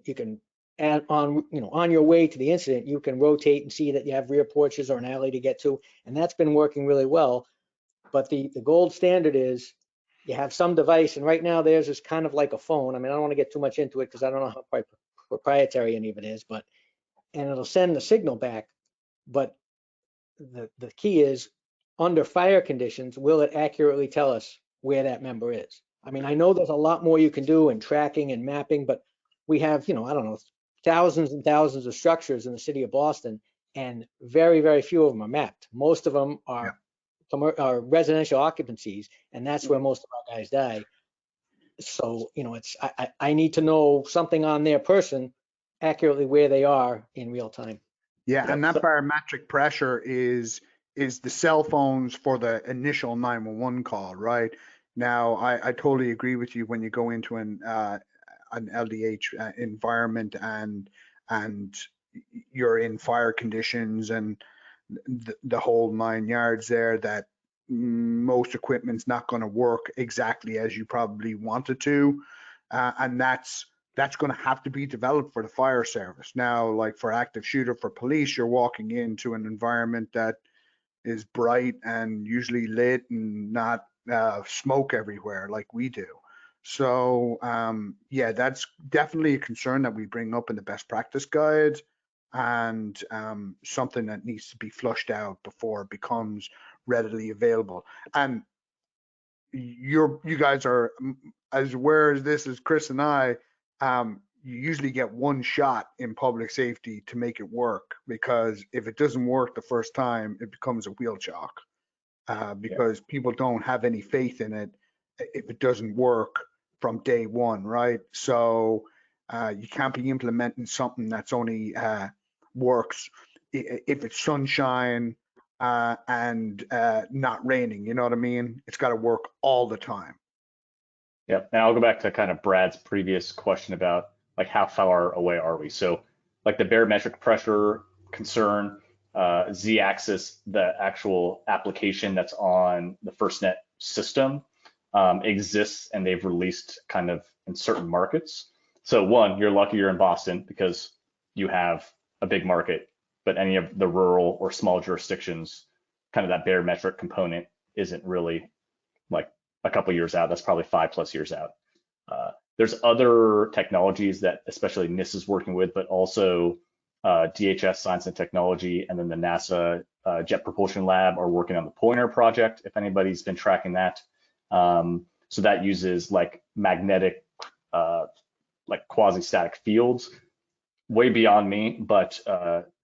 add on, on your way to the incident, you can rotate and see that you have rear porches or an alley to get to, and that's been working really well. But the gold standard is you have some device, and right now theirs is kind of like a phone. I mean, I don't want to get too much into it because I don't know how proprietary any of it is, and it'll send the signal back. But the key is, under fire conditions, will it accurately tell us where that member is? I mean, I know there's a lot more you can do in tracking and mapping, but we have, I don't know, thousands and thousands of structures in the city of Boston, and very, very few of them are mapped. Most of them are residential occupancies, and that's where most of our guys die. So, I need to know something on their person accurately where they are in real time. Yeah, and that barometric pressure is the cell phones for the initial 911 call, right? Now, I totally agree with you when you go into an LDH environment and you're in fire conditions and the whole 9 yards there, that most equipment's not going to work exactly as you probably want it to, and that's going to have to be developed for the fire service. Now, like for active shooter, for police, you're walking into an environment that is bright and usually lit and not smoke everywhere like we do. So yeah, that's definitely a concern that we bring up in the best practice guide, and something that needs to be flushed out before it becomes readily available. And you guys are as aware as this as Chris and I. You usually get one shot in public safety to make it work, because if it doesn't work the first time, it becomes a wheel chalk, because people don't have any faith in it if it doesn't work from day one, right? So you can't be implementing something that's only works if it's sunshine and not raining, you know what I mean? It's got to work all the time. Yeah, and I'll go back to kind of Brad's previous question about like how far away are we? So like the barometric pressure concern, Z-axis, the actual application that's on the FirstNet system exists, and they've released kind of in certain markets. So one, you're lucky you're in Boston because you have a big market, but any of the rural or small jurisdictions, kind of that barometric component isn't really like a couple years out. That's probably 5+ years out. There's other technologies that especially NIST is working with, but also DHS Science and Technology, and then the NASA Jet Propulsion Lab are working on the Pointer project, if anybody's been tracking that. So that uses like magnetic, like quasi-static fields, way beyond me, but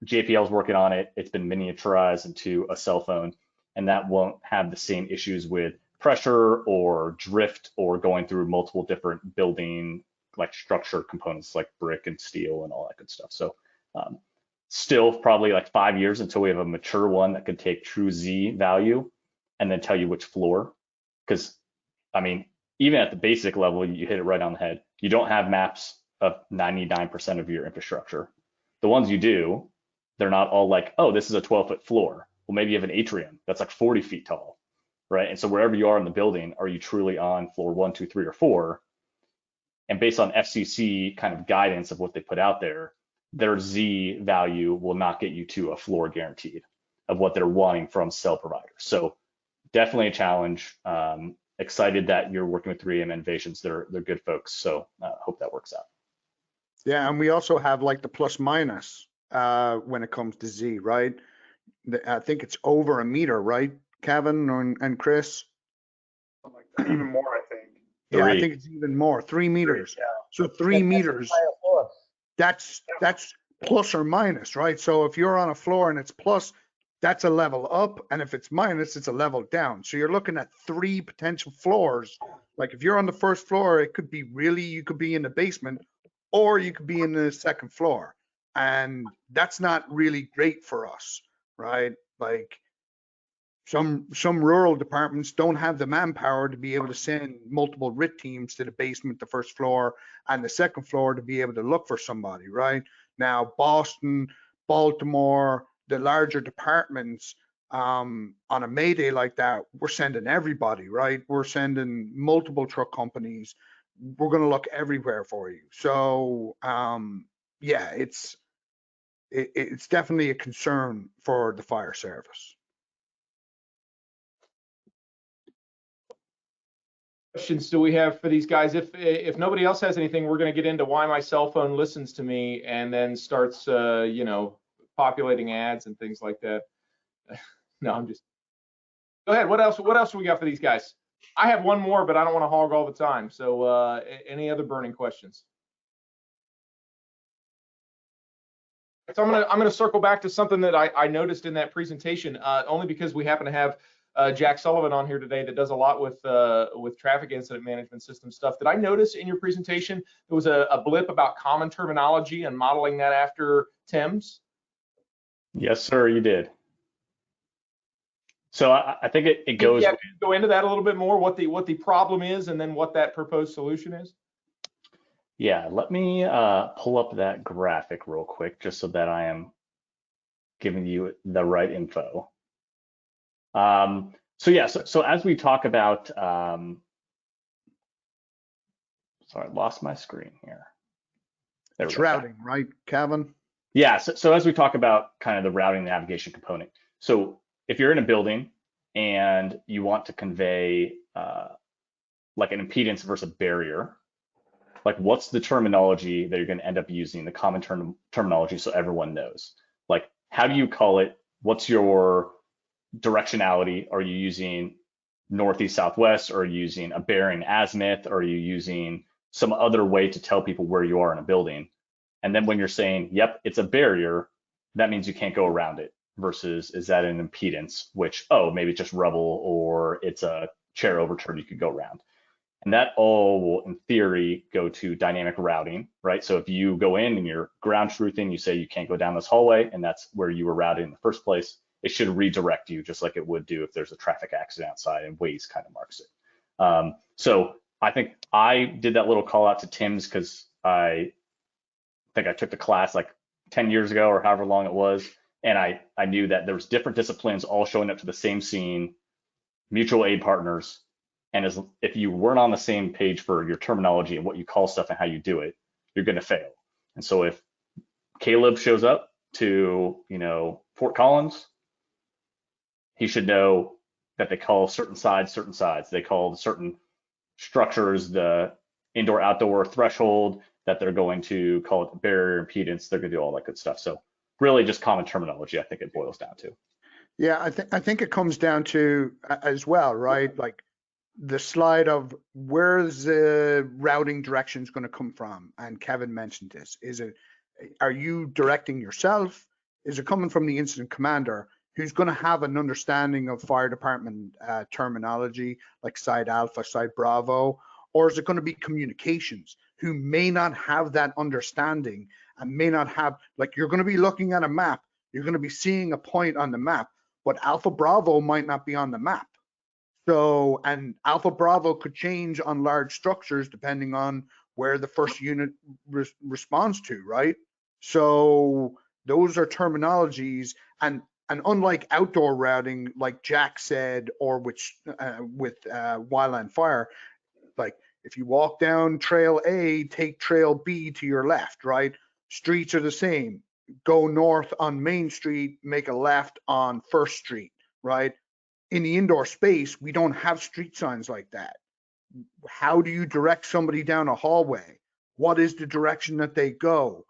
JPL is working on it. It's been miniaturized into a cell phone, and that won't have the same issues with pressure or drift or going through multiple different building like structure components like brick and steel and all that good stuff. So still probably like 5 years until we have a mature one that could take true Z value and then tell you which floor. Because I mean, even at the basic level, you hit it right on the head. You don't have maps of 99% of your infrastructure. The ones you do, they're not all like, oh, this is a 12-foot floor. Well, maybe you have an atrium that's like 40 feet tall, right? And so wherever you are in the building, are you truly on floor 1, 2, 3, or 4? And based on FCC kind of guidance of what they put out there, their Z value will not get you to a floor guaranteed of what they're wanting from cell providers. So definitely a challenge. Excited that you're working with 3M Innovations. They're good folks. So hope that works out. Yeah, and we also have like the plus minus when it comes to Z, right? I think it's over a meter, right, Kevin and Chris? Something like that. Even more, I think. Yeah, I 3. think it's even more, 3 meters. Yeah. So 3 meters, that's plus or minus, right? So if you're on a floor and it's plus, that's a level up, and if it's minus, it's a level down. So you're looking at 3 potential floors. Like if you're on the first floor, it could be really, you could be in the basement, or you could be in the second floor. And that's not really great for us, right? Like some rural departments don't have the manpower to be able to send multiple RIT teams to the basement, the first floor, and the second floor to be able to look for somebody, right? Now, Boston, Baltimore, the larger departments, on a Mayday like that, we're sending everybody, right? We're sending multiple truck companies. We're going to look everywhere for you. So, yeah, it's definitely a concern for the fire service. Questions do we have for these guys? If nobody else has anything, we're going to get into why my cell phone listens to me and then starts, you know, populating ads and things like that. No, I'm just. Go ahead. What else do we got for these guys? I have one more, but I don't want to hog all the time. So, any other burning questions? So I'm gonna circle back to something that I noticed in that presentation, only because we happen to have Jack Sullivan on here today that does a lot with traffic incident management system stuff. Did I notice in your presentation there was a blip about common terminology and modeling that after TIMS? Yes, sir, you did. So I think it goes. Yeah, go into that a little bit more, what the problem is, and then what that proposed solution is. Yeah, let me pull up that graphic real quick, just so that I am giving you the right info. So yeah, so as we talk about, sorry, I lost my screen here. It's routing, right, Kevin? Yeah, so as we talk about kind of the routing navigation component. So if you're in a building and you want to convey like an impedance versus a barrier, like what's the terminology that you're going to end up using, the common terminology, so everyone knows? Like, how do you call it? What's your directionality? Are you using northeast, southwest? Or are you using a bearing azimuth? Or are you using some other way to tell people where you are in a building? And then when you're saying, yep, it's a barrier, that means you can't go around it, versus is that an impedance, which, oh, maybe it's just rubble or it's a chair overturn you could go around. And that all will, in theory, go to dynamic routing, right? So if you go in and you're ground truthing, you say you can't go down this hallway, and that's where you were routed in the first place, it should redirect you just like it would do if there's a traffic accident outside, and Waze kind of marks it. So I think I did that little call out to Tim's because I think I took the class like 10 years ago or however long it was, And I knew that there was different disciplines all showing up to the same scene, mutual aid partners. And if you weren't on the same page for your terminology and what you call stuff and how you do it, you're going to fail. And so if Caleb shows up to, Fort Collins, he should know that they call certain sides. They call certain structures the indoor outdoor threshold, that they're going to call it the barrier impedance. They're going to do all that good stuff. So really just common terminology, I think it boils down to. Yeah, I think it comes down to as well, right? Like the slide of where's the routing directions going to come from, and Kevin mentioned this. Are you directing yourself? Is it coming from the incident commander, who's going to have an understanding of fire department terminology like side alpha, side bravo, or is it going to be communications who may not have that understanding and may not have, like, you're going to be looking at a map, you're going to be seeing a point on the map, but alpha bravo might not be on the map. So, and alpha bravo could change on large structures depending on where the first unit responds to, right? So those are terminologies, and unlike outdoor routing, like Jack said, or with wildland fire, like if you walk down trail A, take trail B to your left, right? Streets are the same. Go north on Main Street, make a left on First Street, right? In the indoor space, we don't have street signs like that. How do you direct somebody down a hallway? What is the direction that they go?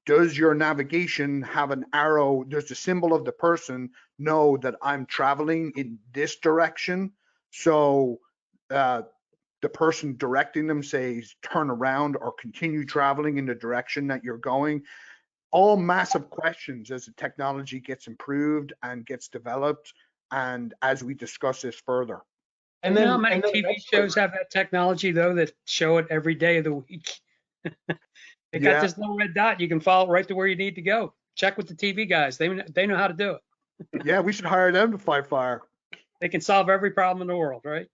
Does your navigation have an arrow? Does the symbol of the person know that I'm traveling in this direction? So the person directing them says turn around or continue traveling in the direction that you're going. All massive questions as the technology gets improved and gets developed, and as we discuss this further. And You then, know how many and then TV shows have that technology though that show it every day of the week? They got this little red dot. You can follow it right to where you need to go. Check with the TV guys. They know how to do it. Yeah, we should hire them to fight fire. They can solve every problem in the world, right?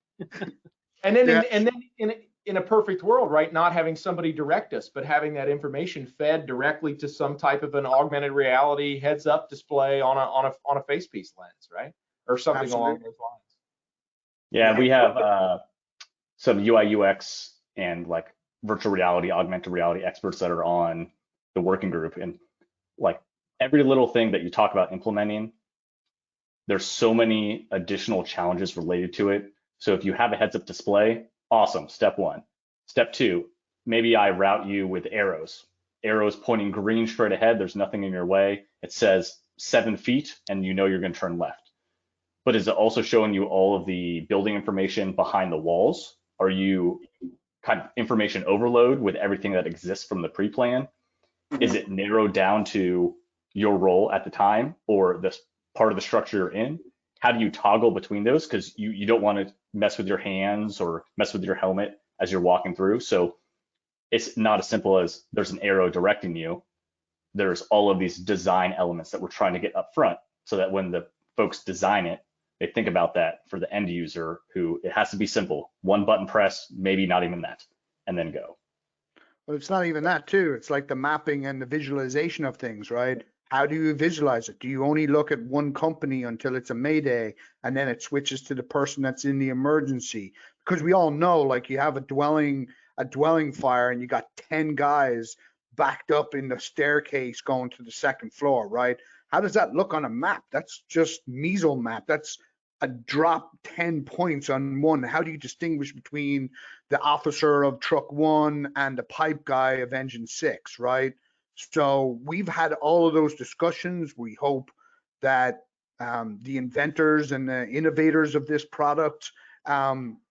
And then, Yeah. in a perfect world, right, not having somebody direct us, but having that information fed directly to some type of an augmented reality heads-up display on a face piece lens, right, or something Absolutely. along those lines. Yeah, Yeah. we have some UI UX and like virtual reality, augmented reality experts that are on the working group, and like every little thing that you talk about implementing, there's so many additional challenges related to it. So if you have a heads-up display, awesome, step one. Step two, maybe I route you with arrows pointing green straight ahead. There's nothing in your way. It says 7 feet and you know you're going to turn left. But is it also showing you all of the building information behind the walls? Are you kind of information overload with everything that exists from the pre-plan? Is it narrowed down to your role at the time or this part of the structure you're in? How do you toggle between those? Because you don't want to mess with your hands or mess with your helmet as you're walking through. So it's not as simple as there's an arrow directing you. There's all of these design elements that we're trying to get up front so that when the folks design it, they think about that for the end user, who it has to be simple. One button press, maybe not even that, and then go. But it's not even that too. It's like the mapping and the visualization of things, right? How do you visualize it? Do you only look at one company until it's a mayday and then it switches to the person that's in the emergency? Because we all know, like, you have a dwelling fire and you got 10 guys backed up in the staircase going to the second floor, right? How does that look on a map? That's just measle map. That's a drop 10 points on one. How do you distinguish between the officer of truck 1 and the pipe guy of engine 6, right? So we've had all of those discussions. We hope that the inventors and the innovators of this product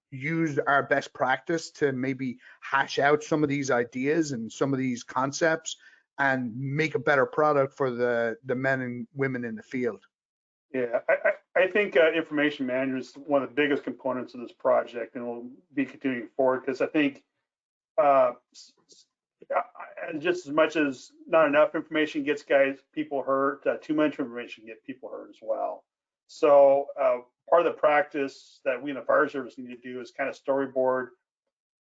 use our best practice to maybe hash out some of these ideas and some of these concepts and make a better product for the men and women in the field. Yeah, I think information management is one of the biggest components of this project, and will be continuing forward, because I think just as much as not enough information gets people hurt, too much information get people hurt as well. So part of the practice that we in the fire service need to do is kind of storyboard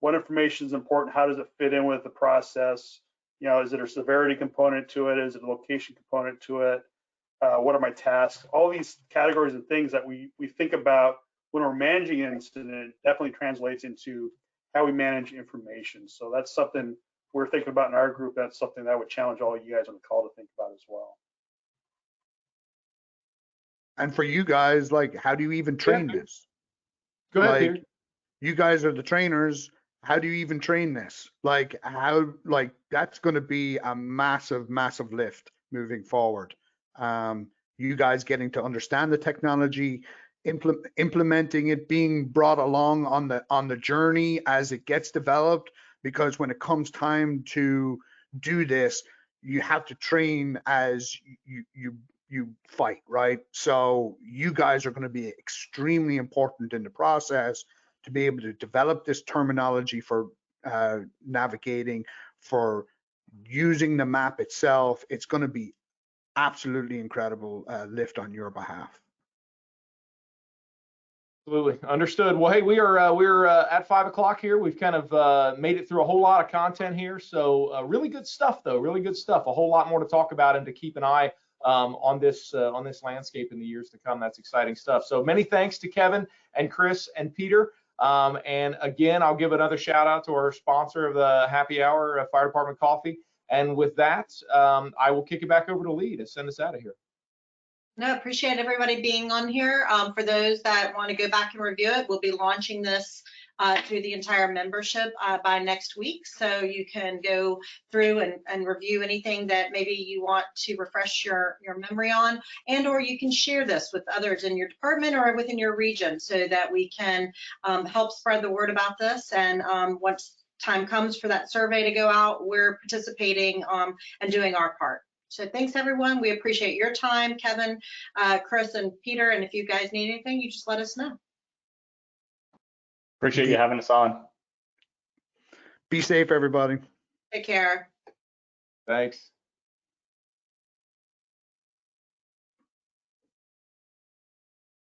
what information is important, how does it fit in with the process, is it a severity component to it, is it a location component to it, what are my tasks? All these categories and things that we think about when we're managing an incident definitely translates into how we manage information. So that's something we're thinking about in our group. That's something that I would challenge all you guys on the call to think about as well. And for you guys, like, how do you even train this? Go ahead, Like, Peter. you guys are the trainers. How do you even train this? Like, how, like, that's going to be a massive, massive lift moving forward. You guys getting to understand the technology, implementing it, being brought along on the journey as it gets developed. Because when it comes time to do this, you have to train as you fight, right? So you guys are going to be extremely important in the process to be able to develop this terminology for navigating, for using the map itself. It's going to be absolutely incredible lift on your behalf. Absolutely understood. Well, hey, we're at 5 o'clock here. We've kind of made it through a whole lot of content here. So really good stuff, though. Really good stuff. A whole lot more to talk about and to keep an eye on this landscape in the years to come. That's exciting stuff. So many thanks to Kevin and Chris and Peter. And again, I'll give another shout out to our sponsor of the Happy Hour, Fire Department Coffee. And with that, I will kick it back over to Lee to send us out of here. No, appreciate everybody being on here. For those that want to go back and review it, we'll be launching this through the entire membership by next week. So you can go through and review anything that maybe you want to refresh your memory on, and or you can share this with others in your department or within your region so that we can help spread the word about this. And once time comes for that survey to go out, we're participating and doing our part. So thanks, everyone. We appreciate your time, Kevin, Chris, and Peter. And if you guys need anything, you just let us know. Appreciate you having us on. Be safe, everybody. Take care. Thanks.